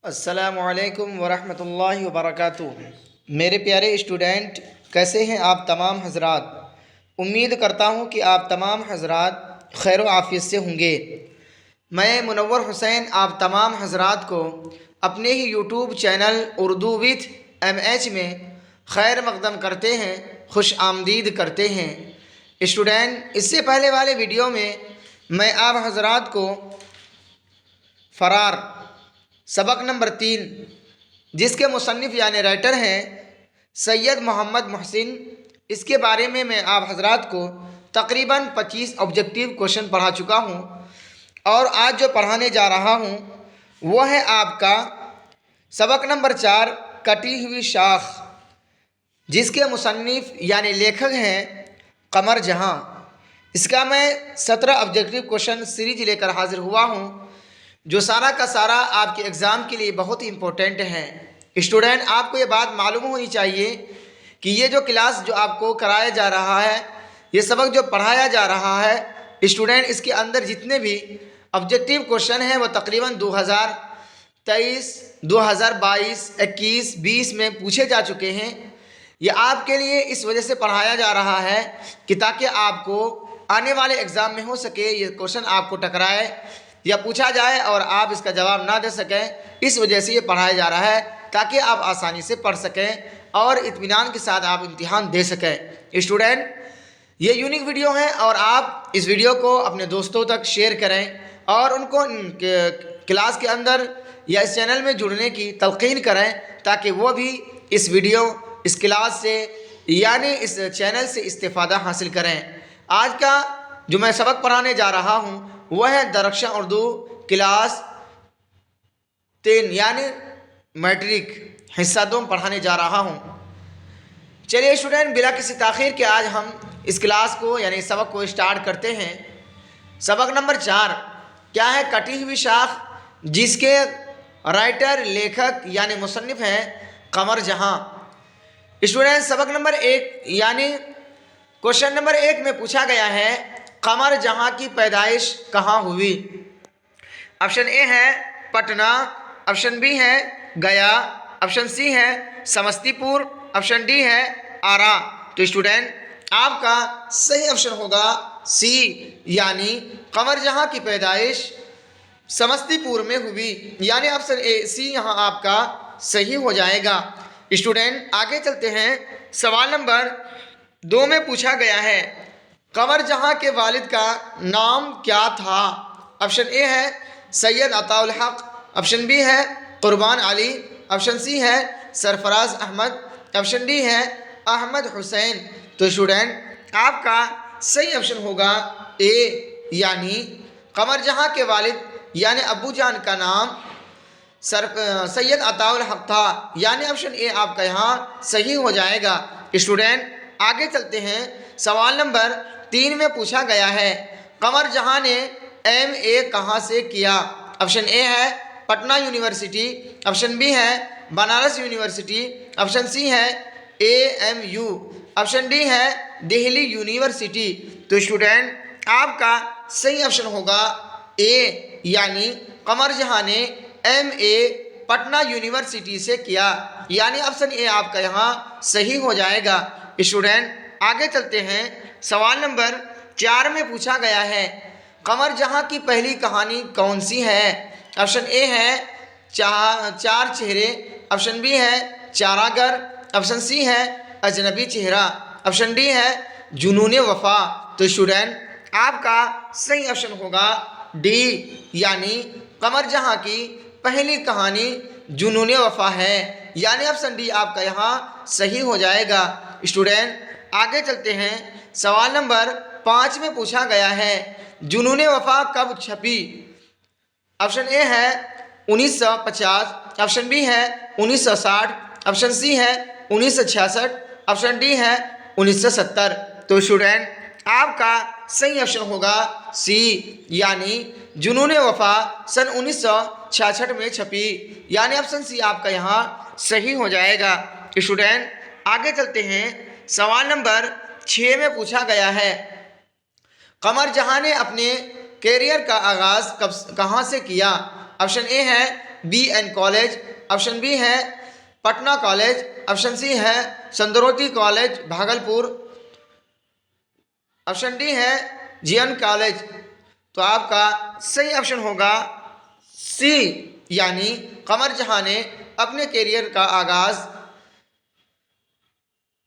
अस्सलामुअलैकुम वरहमतुल्लाहि वबरकातुहू। मेरे प्यारे स्टूडेंट, कैसे हैं आप तमाम हजरात। उम्मीद करता हूं कि आप तमाम हजरात खैर व आफियत से होंगे। मैं मुनव्वर हुसैन आप तमाम हजरात को अपने ही YouTube channel Urdu with MH में खैर मकदम करते हैं, खुश आमदीद करते हैं। स्टूडेंट, इससे पहले वाले वीडियो में मैं आप हजरात को फ़रार सबक नंबर 3, जिसके मुसन्निफ़ यानी राइटर हैं सैयद मोहम्मद मोहसिन, इसके बारे में मैं आप हजरात को तकरीबन 25 ऑब्जेक्टिव क्वेश्चन पढ़ा चुका हूँ। और आज जो पढ़ाने जा रहा हूँ वो है आपका सबक नंबर 4, कटी हुई शाख, जिसके मुसन्निफ़ यानी लेखक हैं कमर जहाँ। इसका मैं 17 ऑब्जेक्टिव क्वेश्चन सीरीज लेकर हाजिर हुआ हूँ, जो सारा का सारा आपके एग्ज़ाम के लिए बहुत ही इम्पोर्टेंट है। स्टूडेंट, आपको ये बात मालूम होनी चाहिए कि ये जो क्लास जो आपको कराया जा रहा है, ये सबक जो पढ़ाया जा रहा है स्टूडेंट, इसके अंदर जितने भी ऑब्जेक्टिव क्वेश्चन हैं वो तकरीबन 2023, 2022, 21, 20 में पूछे जा चुके हैं। ये आपके लिए इस वजह से पढ़ाया जा रहा है कि ताकि आपको आने वाले एग्ज़ाम में हो सके ये क्वेश्चन आपको टकराए या पूछा जाए और आप इसका जवाब ना दे सकें। इस वजह से ये पढ़ाया जा रहा है ताकि आप आसानी से पढ़ सकें और इत्मीनान के साथ आप इम्तिहान दे सकें। स्टूडेंट, ये यूनिक वीडियो है और आप इस वीडियो को अपने दोस्तों तक शेयर करें और उनको क्लास के अंदर या इस चैनल में जुड़ने की तलकीन करें ताकि वो भी इस वीडियो, इस क्लास से यानी इस चैनल से इस्तेफ़ादा हासिल करें। आज का जो मैं सबक पढ़ाने जा रहा हूँ वह है दरख्शां उर्दू क्लास 3 यानी मैट्रिक हिस्सा 2 पढ़ाने जा रहा हूँ। चलिए स्टूडेंट, बिला किसी ताख़ीर के आज हम इस क्लास को यानी सबक को स्टार्ट करते हैं। सबक नंबर 4 क्या है? कटी हुई शाख, जिसके राइटर लेखक यानी मुसन्निफ़ हैं कमर जहाँ। स्टूडेंट, सबक नंबर 1 यानी क्वेश्चन नंबर 1 में पूछा गया है कमर जहाँ की पैदाइश कहाँ हुई। ऑप्शन ए है पटना, ऑप्शन बी है गया, ऑप्शन सी है समस्तीपुर, ऑप्शन डी है आरा। तो स्टूडेंट, आपका सही ऑप्शन होगा सी, यानी कमर जहाँ की पैदाइश समस्तीपुर में हुई, यानी ऑप्शन ए सी यहाँ आपका सही हो जाएगा। स्टूडेंट, आगे चलते हैं। सवाल नंबर 2 में पूछा गया है कमर जहाँ के वालिद का नाम क्या था। ऑप्शन ए है सैयद अताउल हक, ऑप्शन बी है कुर्बान अली, ऑप्शन सी है सरफराज अहमद, ऑप्शन डी है अहमद हुसैन। तो स्टूडेंट, आपका सही ऑप्शन होगा ए, यानी कमर जहाँ के वालिद यानी अब्बू जान का नाम सैयद अताउल हक था, यानी ऑप्शन ए आपका यहाँ सही हो जाएगा। स्टूडेंट, आगे चलते हैं। सवाल नंबर 3 में पूछा गया है कमर जहाँ ने MA कहाँ से किया। ऑप्शन ए है पटना यूनिवर्सिटी, ऑप्शन बी है बनारस यूनिवर्सिटी, ऑप्शन सी है AMU, ऑप्शन डी है दिल्ली यूनिवर्सिटी। तो स्टूडेंट, आपका सही ऑप्शन होगा ए, यानी कमर जहाँ ने MA पटना यूनिवर्सिटी से किया, यानी ऑप्शन ए आपका यहाँ सही हो जाएगा। स्टूडेंट, आगे चलते हैं। सवाल नंबर 4 में पूछा गया है कमर जहाँ की पहली कहानी कौन सी है। ऑप्शन ए है चार चेहरे, ऑप्शन बी है चारागर, ऑप्शन सी है अजनबी चेहरा, ऑप्शन डी है जुनून वफा। तो स्टूडेंट, आपका सही ऑप्शन होगा डी, यानी कमर जहाँ की पहली कहानी जुनून वफा है, यानी ऑप्शन डी आपका यहाँ सही हो जाएगा। स्टूडेंट, आगे चलते हैं। सवाल नंबर 5 में पूछा गया है जुनून वफा कब छपी। ऑप्शन ए है 1950, ऑप्शन बी है 1960, ऑप्शन सी है 1966, ऑप्शन डी है 1970। तो स्टूडेंट, आपका सही ऑप्शन होगा सी, यानी जुनून वफा सन 1966 में छपी, यानी ऑप्शन सी आपका यहाँ सही हो जाएगा। स्टूडेंट, आगे चलते हैं। सवाल नंबर 6 में पूछा गया है कमर जहाँ ने अपने कैरियर का आगाज़ कहाँ से किया। ऑप्शन ए है BN कॉलेज, ऑप्शन बी है पटना कॉलेज, ऑप्शन सी है संदरोती कॉलेज भागलपुर, ऑप्शन डी है GN कॉलेज। तो आपका सही ऑप्शन होगा सी, यानी कमर जहां ने अपने करियर का आगाज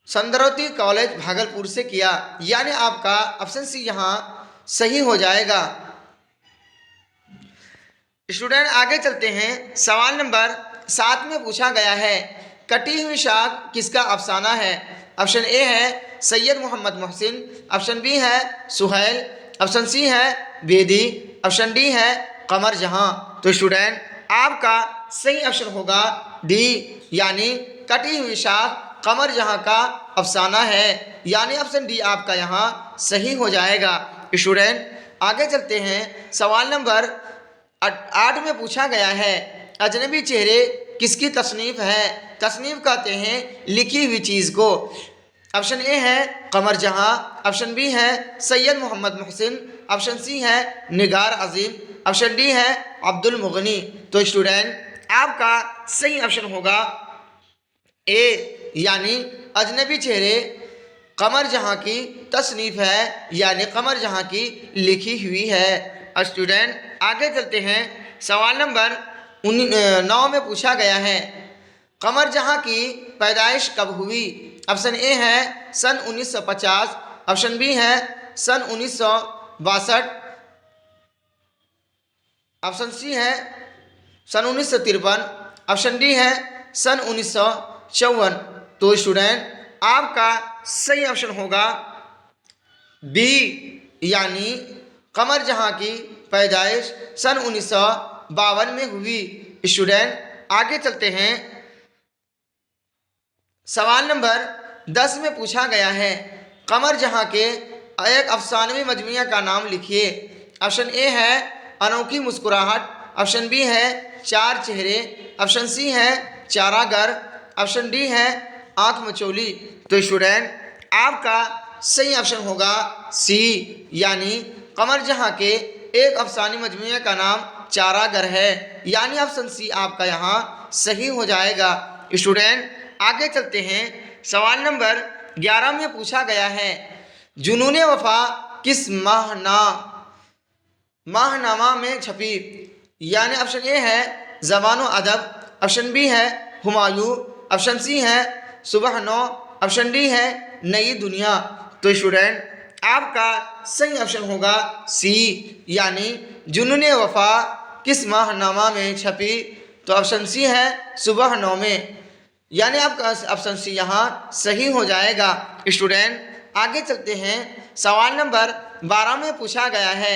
संदरोती कॉलेज भागलपुर से किया, यानी आपका ऑप्शन सी यहां सही हो जाएगा। स्टूडेंट आगे चलते हैं। सवाल नंबर 7 में पूछा गया है कटी हुई शाख किसका अफसाना है। ऑप्शन ए है सैयद मोहम्मद मोहसिन, ऑप्शन बी है सुहैल, ऑप्शन सी है बेदी, ऑप्शन डी है कमर जहां। तो स्टूडेंट आपका सही ऑप्शन होगा डी, यानी कटी हुई शाख कमर जहां का अफसाना है, यानी ऑप्शन डी आपका यहाँ सही हो जाएगा। स्टूडेंट आगे चलते हैं। सवाल नंबर 8 में पूछा गया है अजनबी चेहरे किसकी तसनीफ है। तसनीफ कहते हैं लिखी हुई चीज़ को। ऑप्शन ए है कमर जहां, ऑप्शन बी है सैयद मोहम्मद मोहसिन, ऑप्शन सी है निगार अजीम, ऑप्शन डी है अब्दुल मुगनी। तो स्टूडेंट आपका सही ऑप्शन होगा ए, यानी अजनबी चेहरे कमर जहां की तसनीफ है, यानी कमर जहां की लिखी हुई है। स्टूडेंट आगे चलते हैं। सवाल नंबर 9 में पूछा गया है कमर जहां की पैदाइश कब हुई। ऑप्शन ए है सन 1950, ऑप्शन बी है सन 1962, ऑप्शन सी है सन 1953, ऑप्शन डी है सन 1954। तो स्टूडेंट आपका सही ऑप्शन होगा बी, यानी कमर जहां की पैदाइश सन 1952 में हुई। स्टूडेंट आगे चलते हैं। सवाल नंबर 10 में पूछा गया है कमर जहां के एक अफसानवी मजमुआ का नाम लिखिए। ऑप्शन ए है अनोखी मुस्कुराहट, ऑप्शन बी है चार चेहरे, ऑप्शन सी है चारागर, ऑप्शन डी है आंख मचोली। तो स्टूडेंट आपका सही ऑप्शन होगा सी, यानी कमर जहां के एक अफसानी मजमुए का नाम चारागर है, यानी ऑप्शन सी आपका यहाँ सही हो जाएगा। स्टूडेंट आगे चलते हैं। सवाल नंबर 11 में पूछा गया है जुनून वफा किस माहनामा में छपी। यानी ऑप्शन ए है ज़बान अदब, ऑप्शन बी है हुमायूं, ऑप्शन सी है सुबह नौ, ऑप्शन डी है नई दुनिया। तो स्टूडेंट आपका सही ऑप्शन होगा सी, यानी जुनून वफा किस माहनामा में छपी। तो ऑप्शन सी है सुबह नौ में, यानी आपका ऑप्शन सी यहाँ सही हो जाएगा। स्टूडेंट आगे चलते हैं। सवाल नंबर 12 में पूछा गया है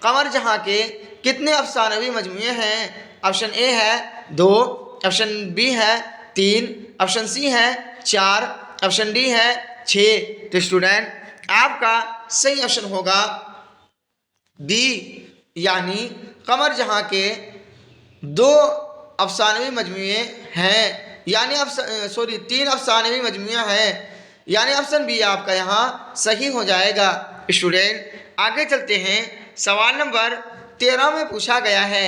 कमर जहां के कितने अफसानवी मजमुए हैं। ऑप्शन ए है 2, ऑप्शन बी है 3, ऑप्शन सी है 4, ऑप्शन डी है 6। तो स्टूडेंट आपका सही ऑप्शन होगा बी, यानी कमर जहां के 2 अफसानवी मजमुए हैं, यानी 3 अफसानवी मजमुआ है, यानी ऑप्शन बी आपका यहाँ सही हो जाएगा। स्टूडेंट आगे चलते हैं। सवाल नंबर 13 में पूछा गया है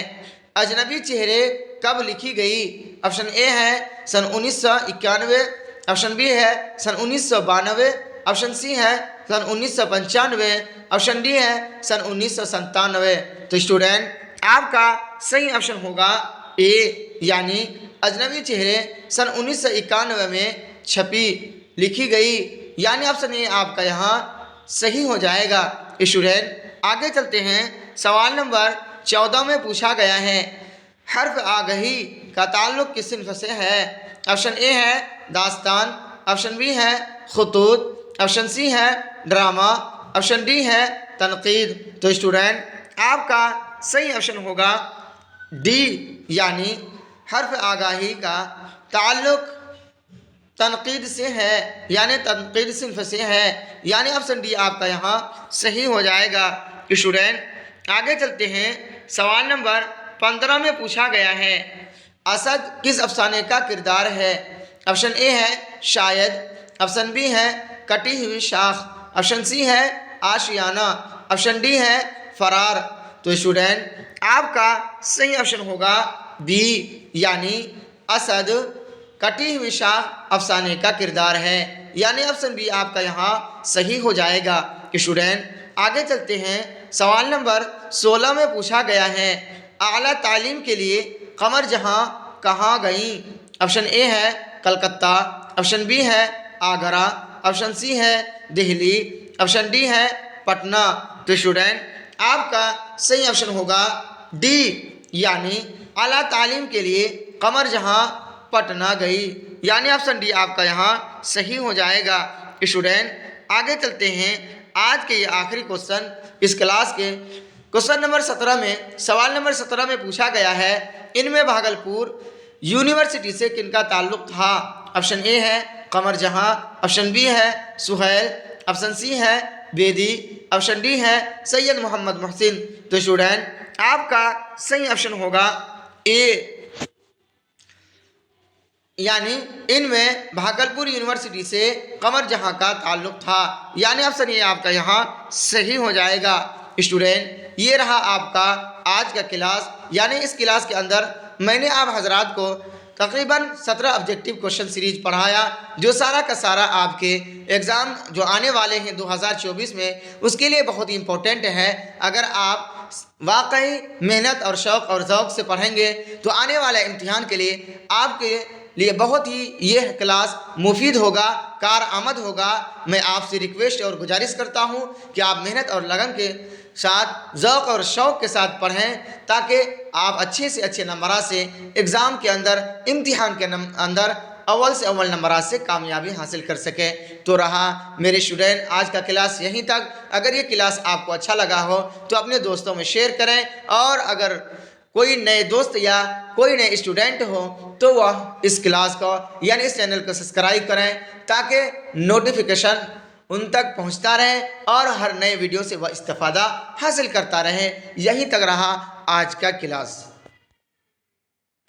अजनबी चेहरे कब लिखी गई। ऑप्शन ए है सन 1991, ऑप्शन बी है सन 1992, ऑप्शन सी है सन 1995, ऑप्शन डी है सन 1997। तो स्टूडेंट आपका सही ऑप्शन होगा ए, यानी अजनबी चेहरे सन 1991 में छपी लिखी गई, यानी ऑप्शन ए आपका यहाँ सही हो जाएगा। स्टूडेंट आगे चलते हैं। सवाल नंबर 14 में पूछा गया है हर्फ आगही का ताल्लुक किस सिन्फ से है। ऑप्शन ए है दास्तान, ऑप्शन बी है खुतूत, ऑप्शन सी है ड्रामा, ऑप्शन डी है तनकीद। तो स्टूडेंट आपका सही ऑप्शन होगा डी, यानी हर्फ आगाही का ताल्लुक तनकीद से है, यानी तनकीद सिन्फ से है, यानी ऑप्शन डी आपका यहाँ सही हो जाएगा। स्टूडेंट आगे चलते हैं। सवाल नंबर 15 में पूछा गया है असद किस अफसाने का किरदार है। ऑप्शन ए है शायद, ऑप्शन बी है कटी हुई शाख, ऑप्शन सी है आशियाना, ऑप्शन डी है फरार। तो स्टूडेंट आपका सही ऑप्शन होगा बी यानी असद कटी हुई शाह अफसाने का किरदार है, यानी ऑप्शन बी आपका यहाँ सही हो जाएगा। स्टूडेंट आगे चलते हैं। सवाल नंबर 16 में पूछा गया है आला तालीम के लिए कमर जहाँ कहाँ गई। ऑप्शन ए है कलकत्ता, ऑप्शन बी है आगरा, ऑप्शन सी है दिल्ली, ऑप्शन डी है पटना। तो स्टूडेंट आपका सही ऑप्शन होगा डी यानी आला तालीम के लिए कमर जहाँ पटना गई, यानी ऑप्शन डी आपका यहाँ सही हो जाएगा। स्टूडेंट आगे चलते हैं। आज के ये आखिरी क्वेश्चन इस क्लास के क्वेश्चन नंबर 17 में, सवाल नंबर 17 में पूछा गया है इनमें भागलपुर यूनिवर्सिटी से किनका ताल्लुक था। ऑप्शन ए है कमर जहाँ, ऑप्शन बी है सुहैल, ऑप्शन सी है बेदी, ऑप्शन डी है सैयद मोहम्मद मोहसिन। तो स्टूडेंट आपका सही ऑप्शन होगा ए यानी इनमें भागलपुर यूनिवर्सिटी से कमर जहाँ का ताल्लुक था, यानी ऑप्शन ये आपका यहाँ सही हो जाएगा। स्टूडेंट ये रहा आपका आज का क्लास, यानी इस क्लास के अंदर मैंने आप हजरात को तकरीबन 17 ऑब्जेक्टिव क्वेश्चन सीरीज पढ़ाया, जो सारा का सारा आपके एग्ज़ाम जो आने वाले हैं 2024 में उसके लिए बहुत ही इम्पोर्टेंट है। अगर आप वाकई मेहनत और शौक़ और ज़ौक़ से पढ़ेंगे तो आने वाले इम्तिहान के लिए आपके लिए बहुत ही यह क्लास मुफीद होगा, कारआमद होगा। मैं आपसे रिक्वेस्ट और गुजारिश करता हूँ कि आप मेहनत और लगन के साथ ज़ौक़ और शौक़ के साथ पढ़ें, ताकि आप अच्छे से अच्छे नंबरात से एग्ज़ाम के अंदर, इम्तिहान के अंदर अव्वल से अव्वल नंबरात से कामयाबी हासिल कर सके। तो रहा मेरे स्टूडेंट आज का क्लास यहीं तक। अगर ये क्लास आपको अच्छा लगा हो तो अपने दोस्तों में शेयर करें, और अगर कोई नए दोस्त या कोई नए स्टूडेंट हो तो वह इस क्लास को यानी इस चैनल को सब्सक्राइब करें, ताकि नोटिफिकेशन उन तक पहुंचता रहे और हर नए वीडियो से वह इस्तेफादा हासिल करता रहे। यहीं तक रहा आज का क्लास।